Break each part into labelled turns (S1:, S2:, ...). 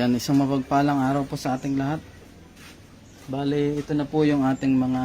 S1: Ayan, isang mapagpalang araw po sa ating lahat. Bale, ito na po yung ating mga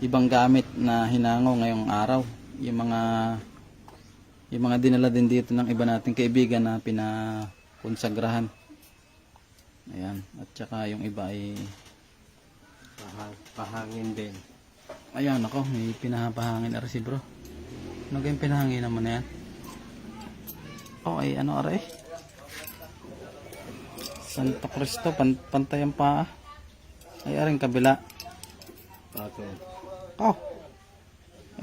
S1: ibang gamit na hinango ngayong araw. Yung mga dinala din dito ng iba nating kaibigan na pinakonsagrahan. Ayan, at saka yung iba ay
S2: pahangin din.
S1: ayan ako, may pinapahangin ari si bro. Ano kayong pinahangin naman na yan? Oh, ay ano ari? Santo Cristo, pantay ang paa. Ay aring kabila.
S2: Okay.
S1: Oh.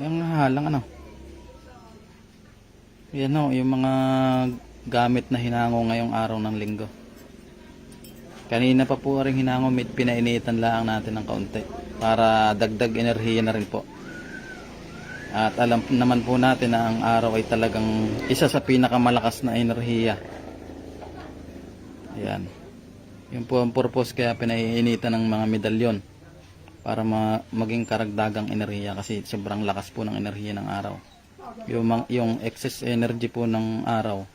S1: Yung halang ano. Yan o, yung mga gamit na hinango ngayong araw ng linggo. Kanina pa po rin hinango, pinainitan lang natin ng kaunti para dagdag enerhiya na rin po. At alam naman po natin na ang araw ay talagang isa sa pinakamalakas na enerhiya. Ayan. Yun po ang purpose kaya pinaiinitan ng mga medalyon para maging karagdagang enerhiya kasi sobrang lakas po ng enerhiya ng araw. Yung excess energy po ng araw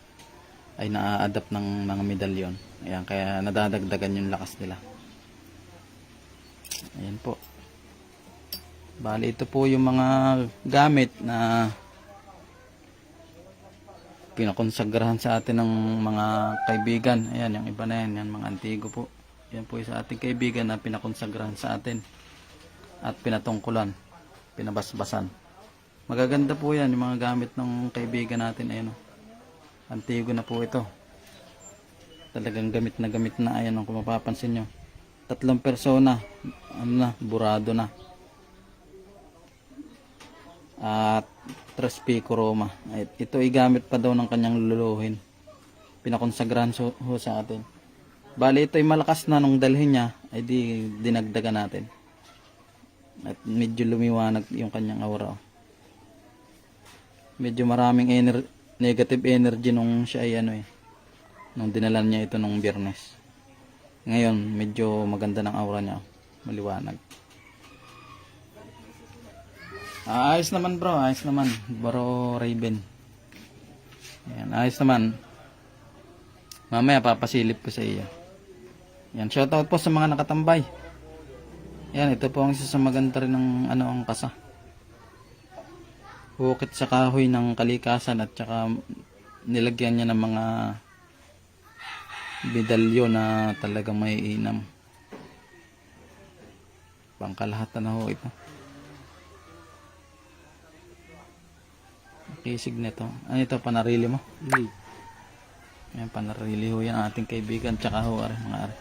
S1: ay naa-adapt ng mga medalyon. Ayan, kaya nadadagdagan yung lakas nila. Ayan po. Bali, ito po yung mga gamit na pinakonsagrahan sa atin ng mga kaibigan. Ayan, yung iba na yan, yan mga antigo po. Yan po yung sa ating kaibigan na pinakonsagrahan sa atin at pinatungkulan, pinabasbasan. Magaganda po yan, yung mga gamit ng kaibigan natin. Ayan, antigo na po ito. Talagang gamit na, ayan, kung mapapansin nyo. 3 persona, ano na, burado na. At 3 pico Roma. Ito ay gamit pa daw ng kanyang luluhin. Pinakonsagrahan ho sa atin. Bali, ito ay malakas na nung dalhin niya, ay dinagdagan natin. At medyo lumiwanag yung kanyang aura. Medyo maraming negative energy nung siya ay nung dinalan niya ito nung Biyernes. Ngayon, medyo maganda ng aura niya. Maliwanag. Ayos naman bro, ayos naman. Bro Raven. Ayan, ayos naman. Mamaya papasilip ko sa iyo. Yan, shoutout po sa mga nakatambay. Yan, ito po ang isa sa maganda rin ng ang kasa. Hukit sa kahoy ng kalikasan at saka nilagyan niya ng mga medalyo na talagang may inam. Pangkalahatan na ho ito. Kisig nito. Ano ito, panarili mo? Ayan, panarili ho yan ating kaibigan. Tsaka ho, mga ari.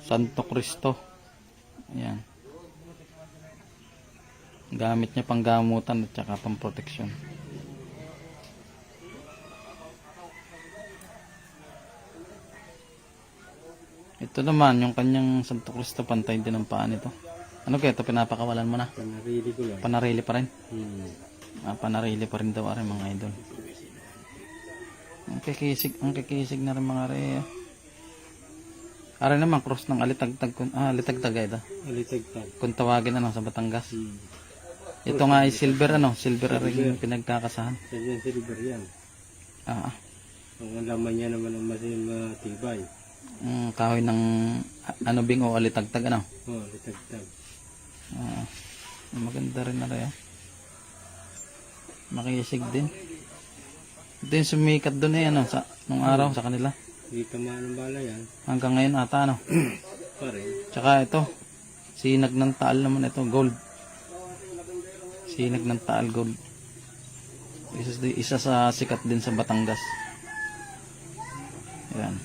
S1: Santo Cristo. Ayan. Gamit niya pang gamutan at saka pang proteksyon. Ito naman, yung kanyang Santo Cristo, pantay din ang paa nito. Ano kaya ito, pinapakawalan mo na?
S2: Panarili ko lang.
S1: Panarili pa rin? Panarili pa rin daw ari mga idol. Ang kikisig na rin mga ari. Ari naman, cross ng alitagtag. Alitagtag ito.
S2: Alitagtag.
S1: Kung tawagin sa Batangas. Ito nga ay silver silver ring pinagkakasahan.
S2: Yan silver yan. Ang laman niya naman ang matibay.
S1: Kahoy ng bing o alitagtag
S2: Alitagtag.
S1: Maganda rin na rin. Makisig din. Ito yung sumikat doon nung araw sa kanila.
S2: Hindi tamaan ng bala yan.
S1: Hanggang ngayon ata
S2: Pare.
S1: Tsaka ito, sinag ng taal naman ito, gold. Sinag ng taal, gold. Isa sa sikat din sa Batangas. Ayan.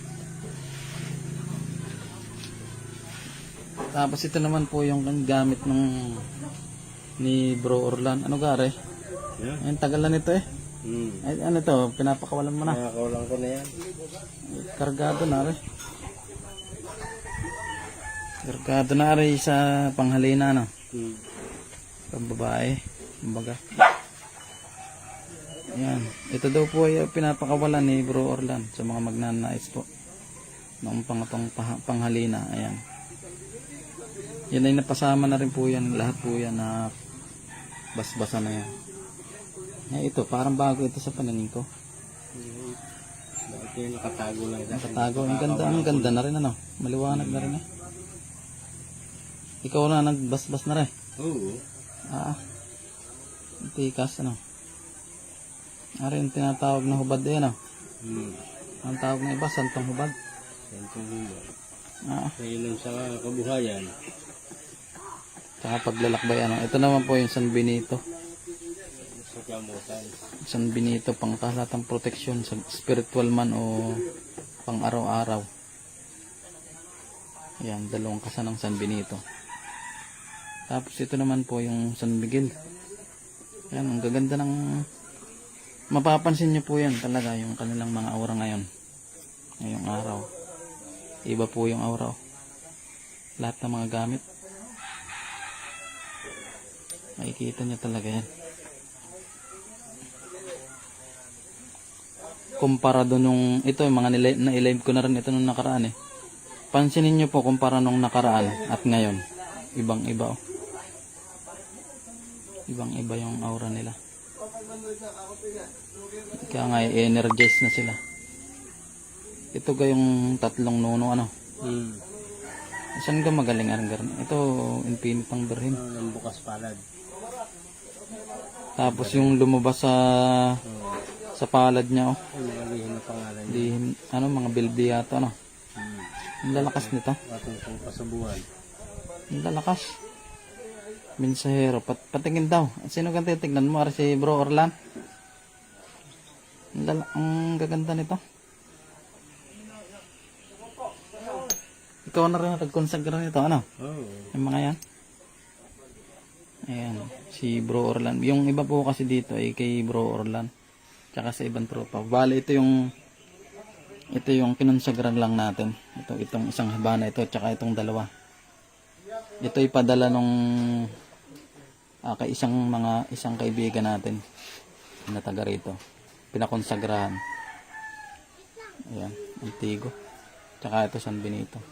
S1: Tapos ito naman po yung gamit ni Bro Orlan. Ano gare?
S2: Yeah.
S1: Ayun, tagal na nito Ay, ano to? Pinapakawalan mo na.
S2: Pinapakawalan ko na yan.
S1: Kargado na rin. Kargado na rin sa panghalina Pambabae. Kumbaga. Ayan. Ito daw po ay pinapakawalan ni Bro Orlan sa mga magnanais po. Noong panghalina. Ayan. Yan ay napasama na rin po yan. Lahat po yan na basbasa na yan. Ito, parang bago ito sa paningin ko.
S2: Bakit yung nakatago lang sa akin?
S1: Nakatago. Ang ganda na rin, ano? Maliwanag na rin, eh. Ikaw na nagbasbas na rin.
S2: Oo.
S1: Tikas, ano? Ari yung tinatawag na hubad eh, ano? Ang tawag na iba, santong hubad.
S2: Santong hubad.
S1: Ngayon
S2: sa kabuhayan.
S1: Tsaka paglalakbay, ano? Ito naman po yung San Benito.
S2: Sa kamutan.
S1: San Benito, pang kalatang proteksyon sa spiritual man o pang araw-araw. Ayan, dalawang kasa ng San Benito. Tapos ito naman po yung San Miguel. Ayan, ang gaganda ng... Mapapansin nyo po yan talaga yung kanilang mga aura ngayon. Ngayong araw. Iba po yung aura. Lahat ng mga gamit. Makikita nyo talaga yan. Kumpara doon nung... Ito yung mga na-live ko na rin ito nung nakaraan eh. Pansinin nyo po kumpara nung nakaraan at ngayon. Ibang iba oh. Ibang iba yung aura nila. Kaya nga i-energize na sila. Ito yung tatlong nuno ano. Saan ka magaling arang ito infinitang birhin.
S2: Ang bukas palad.
S1: Tapos yung lumabas sa palad niya oh.
S2: Mga lihim na pangalan niya.
S1: Lihim, ano mga bilbi yata ano. Ang lalakas nito.
S2: Patungkong kasabuhan.
S1: Ang lalakas. Mensahero, patingin daw. Sino kang titignan mo? Si Bro Orlan? Ang gaganda nito. Ikaw na rin nag-consagra nito, ano?
S2: Oo.
S1: Yung mga yan. Ayan, si Bro Orlan. Yung iba po kasi dito ay kay Bro Orlan. Tsaka sa ibang tropa. Bale, ito yung kinonsagran lang natin. Itong isang habana ito, tsaka itong dalawa. Ito ay padala nung kay isang kaibigan natin na taga rito. Pinakonsagrahan. Ayan, Antigo. Tsaka ito San Benito.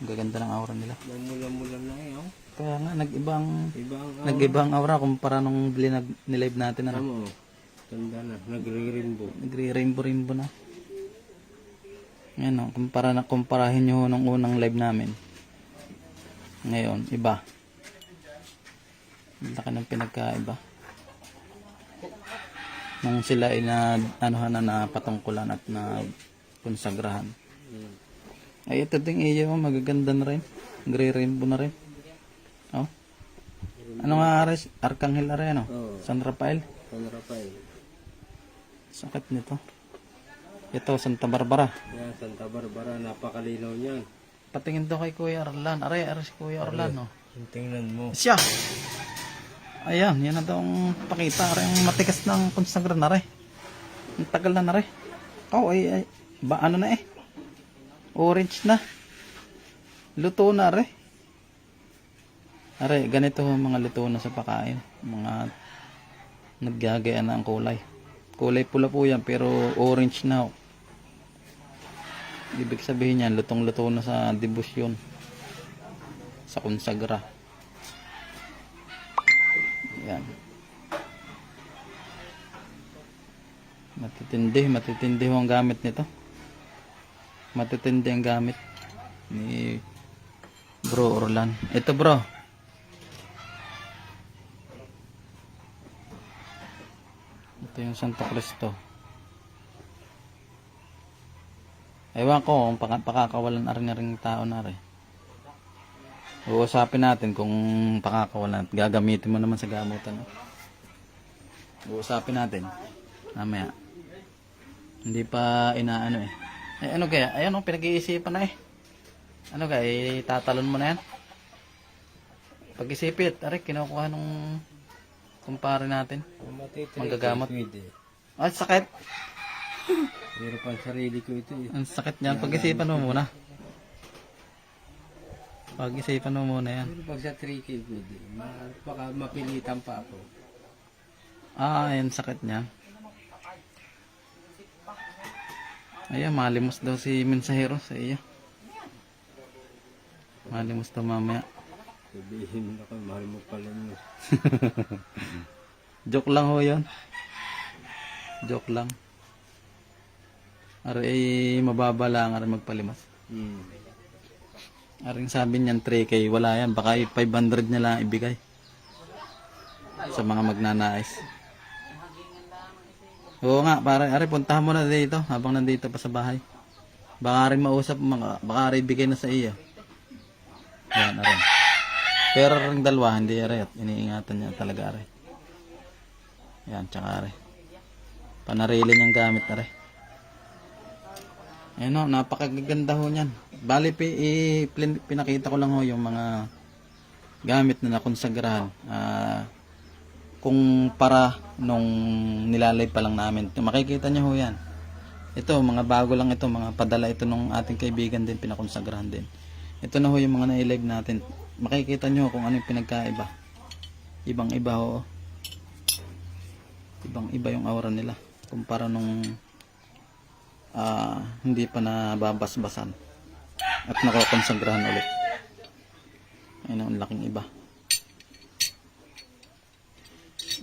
S1: Ang gaganda ng aura nila.
S2: Mula-mula na yun.
S1: Kaya nga nag-ibang aura kumpara nung nilive natin ano.
S2: Tama oh. Tanda na, nagre-rainbow.
S1: Nagre-rainbow na. Ayan o, kumparahin nyo nung unang live namin. Ngayon, iba. Laki ng pinagkaiba. Nung sila ay na patungkulan at na konsagrahan. Ay ito ding iyo, magaganda na rin. Gray-rainbow na rin. Oh. Ano nga Ares? Arkanghel are ano? San Rafael?
S2: San Rafael.
S1: Sakit nito. Ito, Santa Barbara.
S2: Yan, Santa Barbara. Napakalinaw niyan.
S1: Patingin daw kay Kuya Orlan. Are si Kuya Orlan, no?
S2: Tingnan mo.
S1: Siya! Ayan, yan na daw ang pakita. Are ang matigas ng konsagra na re. Ang tagal na re. Oh, ay, ba ano na eh? Orange na. Luto na re. Are, ganito mga luto na sa pakain. Mga naggagaya na ang kulay. Kulay pula po yan, pero orange na. Ibig sabihin yan, lutong-luto na sa debosyon. Sa konsagra. Yan. Matitindi ang gamit nito. Matitindi ang gamit ni Bro Orlan. Ito bro. Ito yung Santo Cristo. Ewan ko kung pakakawalan na rin tao na rin. Uusapin natin kung pakakawalan at gagamitin mo naman sa gamutan. Uusapin natin. Mamaya. Hindi pa inaano eh. Eh ano kaya? Ayan o, pinag-iisipan na eh. Ano kaya? Tatalon mo na yan? Pag-isipit. Aray, kinukuha nung kumpare natin. Manggagamot. Ay, sakit.
S2: Pero pang sarili ko ito eh.
S1: Ang sakit niyan. Pag-isipan mo muna. Pag-isipan mo muna yan.
S2: Pero pag sa 3K pwede. Baka mapilitan pa ako.
S1: Ayan, sakit niya. Ayan, malimos daw si Mensahero sa iyo. Malimos daw mamaya.
S2: Sabihin ako, mahal mo pala mo.
S1: Joke lang ho yun. Joke lang. Aray mababa lang, aray magpalimas. Aring sabi niyan 3K, wala yan. Baka 500 na lang ibigay. Sa mga magnanais. Oo nga, pare, aray puntahan mo na dito habang nandito pa sa bahay. Baka rin mausap, baka rin bigay na sa iyo. Yan, aray. Pero rin dalawa, hindi aray at iniingatan niya talaga aray. Yan, tsaka aray. Panarili niyang gamit aray. Ayun o, napakaganda ho niyan. Bali, pinakita ko lang ho yung mga gamit na nakonsagrahan. Kung para nung nilalay pa lang namin. Makikita niyo ho yan. Ito, mga bago lang ito, mga padala ito nung ating kaibigan din, pinakonsagrahan din. Ito na ho yung mga na-live natin. Makikita nyo kung ano yung pinagkaiba. Ibang-iba ho. Ibang-iba yung aura nila. Kumpara nung hindi pa nababasbasan. At nakakonsagrahan ulit. Ayun ang laking iba.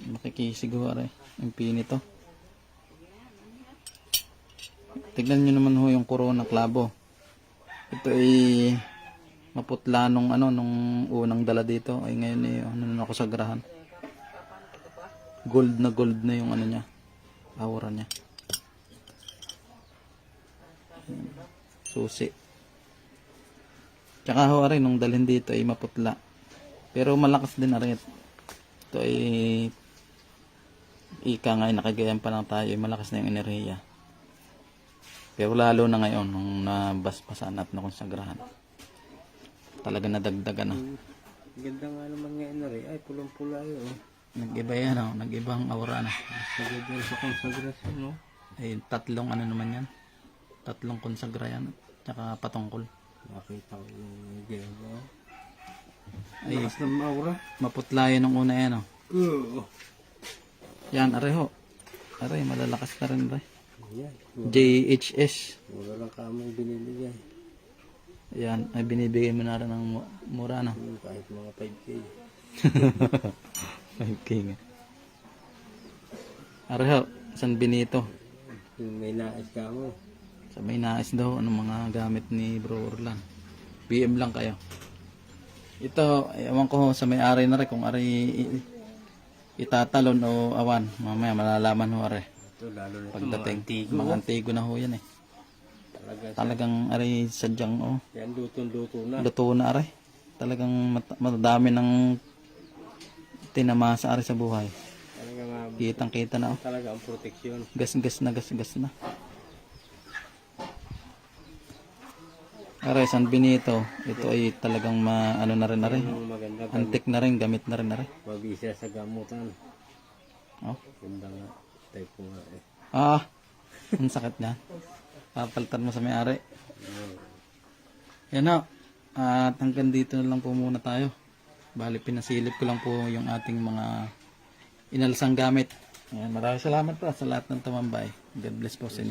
S1: Makikisiguro yung pinito. Tignan nyo naman ho yung corona klabo. Ito ay maputla nung nung unang dala dito. Ay ngayon ay nakonsagrahan. Gold na yung niya. Aura niya. Susi. Tsaka ho rin nung dalhin dito ay maputla. Pero malakas din rin. Ito ay ika nga ay nakagayan pa lang tayo. Ay malakas na yung enerhiya. Pero lalo na ngayon nung nabasbasan at nakonsagrahan. Talaga nadagdagan na.
S2: Ganda nga naman ngayon na rin. Ay, pulang-pula yun.
S1: Nag-iba yan, nag-ibang aura na.
S2: Nagagawin sa konsagrasyon, no?
S1: Ay, tatlong naman yan. Tatlong konsagra yan. Tsaka patungkol.
S2: Nakita ko yung ginagawa.
S1: Ay,
S2: Lakas ng aura.
S1: maputla yun nung una yan.
S2: Oo.
S1: Yan, areho. Aray, malalakas na rin rin.
S2: Yan.
S1: JHS.
S2: Wala lang kamong binibigay.
S1: Yan, ay binibigay mo na rin ng mura na.
S2: Kahit mga 5K.
S1: 5K nga. Areho, San Benito.
S2: Yung may nais ka mo.
S1: Sa may nais daw, anong mga gamit ni Bro Orlan. PM lang kayo. Ito, ewan ko sa may-ari na rin kung ari itatalon o awan. Mamaya malalaman ho ari.
S2: Ito lalo na
S1: Pagdating.
S2: antigo.
S1: Mga antigo na ho yan eh. Talagang ari sadyang
S2: Yan lutong-luto na.
S1: luto na ari. Talagang madami ng tinamasa ari sa buhay.
S2: Talaga nga.
S1: Kitang-kita na
S2: Talaga ang proteksyon.
S1: Gas na. Aray, San Benito. Ito ay talagang na rin ari.
S2: Ang maganda.
S1: Antik na rin, gamit na rin ari.
S2: Mabisa sa gamutan.
S1: Oh.
S2: Ganda nga. Type ko nga eh.
S1: Ang sakit niya. Papalitan mo sa may-ari. Yan o. At hanggang dito na lang po muna tayo. Bali, pinasilip ko lang po yung ating mga inalasang gamit. Ayan, maraming salamat po sa lahat ng tumambay. God bless po sa inyo.